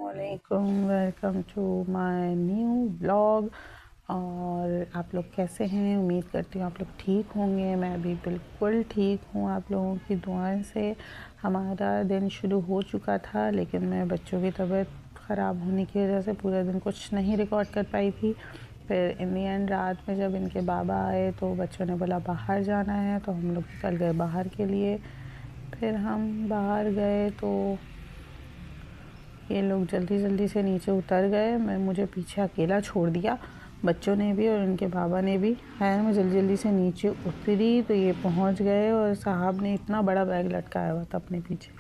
अस्सलामुअलैकुम, welcome to my new blog. और आप लोग कैसे हैं? उम्मीद करती हूँ आप लोग ठीक होंगे। मैं भी बिल्कुल ठीक हूँ। आप लोगों की दुआएं से हमारा दिन शुरू हो चुका था, लेकिन मैं बच्चों की तबीयत ख़राब होने की वजह से पूरा दिन कुछ नहीं रिकॉर्ड कर पाई थी। फिर इन दी एंड रात में जब इनके बाबा आए तो बच्चों ने बोला बाहर जाना है, तो हम लोग निकल गए बाहर के लिए। फिर हम बाहर गए तो ये लोग जल्दी जल्दी से नीचे उतर गए। मुझे पीछे अकेला छोड़ दिया, बच्चों ने भी और इनके बाबा ने भी। खैर मैं जल्दी जल्दी से नीचे उतरी तो ये पहुंच गए और साहब ने इतना बड़ा बैग लटकाया हुआ था अपने पीछे।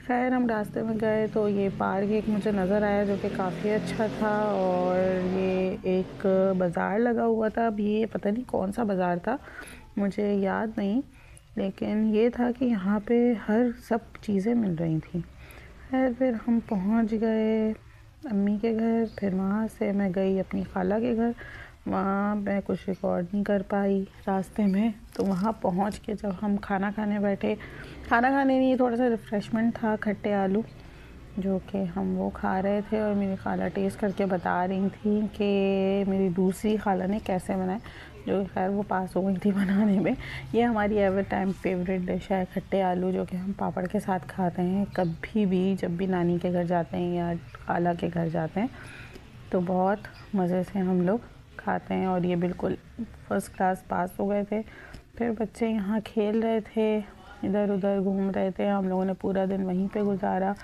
खैर हम रास्ते में गए तो ये पार्क एक मुझे नज़र आया जो कि काफ़ी अच्छा था, और ये एक बाज़ार लगा हुआ था। अब ये पता नहीं कौन सा बाज़ार था, मुझे याद नहीं, लेकिन ये था कि यहाँ पे हर सब चीज़ें मिल रही थी। फिर हम पहुंच गए अम्मी के घर। फिर वहाँ से मैं गई अपनी खाला के घर। वहाँ मैं कुछ रिकॉर्ड नहीं कर पाई रास्ते में, तो वहाँ पहुँच के जब हम खाना खाने बैठे, खाना खाने नहीं, थोड़ा सा रिफ़्रेशमेंट था, खट्टे आलू जो कि हम वो खा रहे थे। और मेरी खाला टेस्ट करके बता रही थी कि मेरी दूसरी खाला ने कैसे बनाए, जो खैर वो पास हो गई थी बनाने में। ये हमारी एवर टाइम फेवरेट डिश है, खट्टे आलू, जो कि हम पापड़ के साथ खाते हैं कभी भी जब भी नानी के घर जाते हैं या खाला के घर जाते हैं, तो बहुत मज़े से हम लोग खाते हैं। और ये बिल्कुल फर्स्ट क्लास पास हो गए थे। फिर बच्चे यहाँ खेल रहे थे, इधर उधर घूम रहे थे, हम लोगों ने पूरा दिन वहीं पे गुजारा।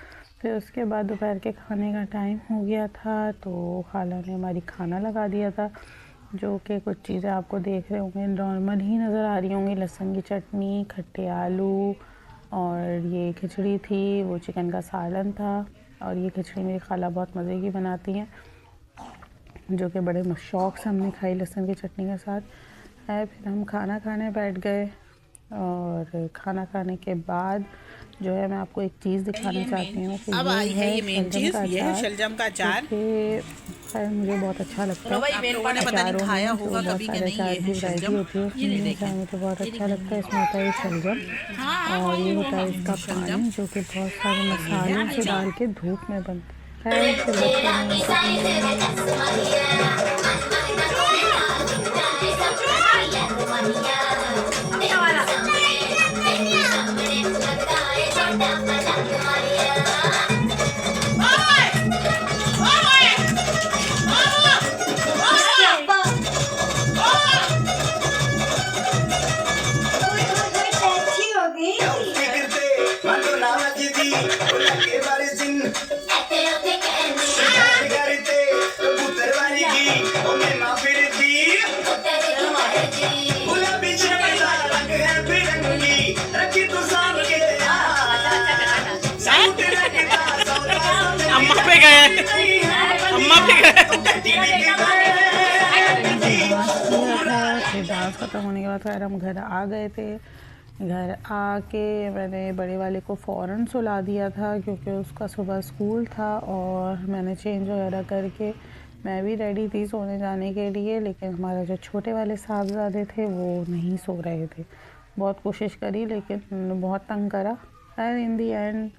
फिर उसके बाद दोपहर के खाने का टाइम हो गया था, तो खाला ने हमारी खाना लगा दिया था, जो कि कुछ चीज़ें आपको देख रहे होंगे नॉर्मल ही नज़र आ रही होंगी। लहसुन की चटनी, खट्टे आलू, और ये खिचड़ी थी, वो चिकन का सालन था। और ये खिचड़ी मेरी खाला बहुत मज़े की बनाती हैं, जो कि बड़े शौक़ से हमने खाई लहसुन की चटनी के साथ। फिर हम खाना खाने बैठ गए, और खाना खाने के बाद जो है मैं आपको एक चीज़ दिखाना चाहती हूँ कि ये है शलजम का अचार, खैर मुझे बहुत अच्छा लगता है। अचारों में तो बहुत सारे अचार की वैरायटी होती है, उसमें अचार मुझे बहुत अच्छा लगता है। इसमें होता है शलजम, और ये होता है इसका पानी, जो कि बहुत सारे मसालों से डाल के धूप में बनता है। फिर बच्चों डांस ख़त्म होने के बाद फिर हम घर आ गए थे। घर आके मैंने बड़े वाले को फ़ौरन सुला दिया था, क्योंकि उसका सुबह स्कूल था, और मैंने चेंज वगैरह करके मैं भी रेडी थी सोने जाने के लिए। लेकिन हमारे जो छोटे वाले साहबज़ादे थे वो नहीं सो रहे थे। बहुत कोशिश करी लेकिन बहुत तंग करा। एंड इन दी एंड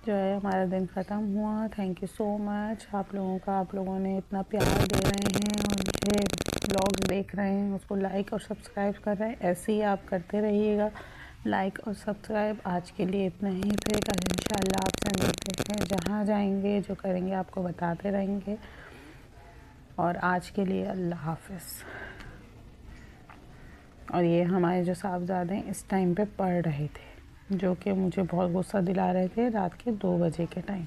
जो है हमारा दिन ख़त्म हुआ। थैंक यू सो मच आप लोगों का, आप लोगों ने इतना प्यार दे रहे हैं और मुझे ब्लॉग्स देख रहे हैं, उसको लाइक और सब्सक्राइब कर रहे हैं। ऐसे ही आप करते रहिएगा, लाइक और सब्सक्राइब। आज के लिए इतना ही, फिर कल इंशाल्लाह आपसे मिलते हैं। जहाँ जाएंगे जो करेंगे आपको बताते रहेंगे। और आज के लिए अल्लाह हाफ़िज़। और ये हमारे जो साहबज़ादे हैं इस टाइम पे पढ़ रहे थे, जो कि मुझे बहुत गुस्सा दिला रहे थे रात के 2 बजे के टाइम।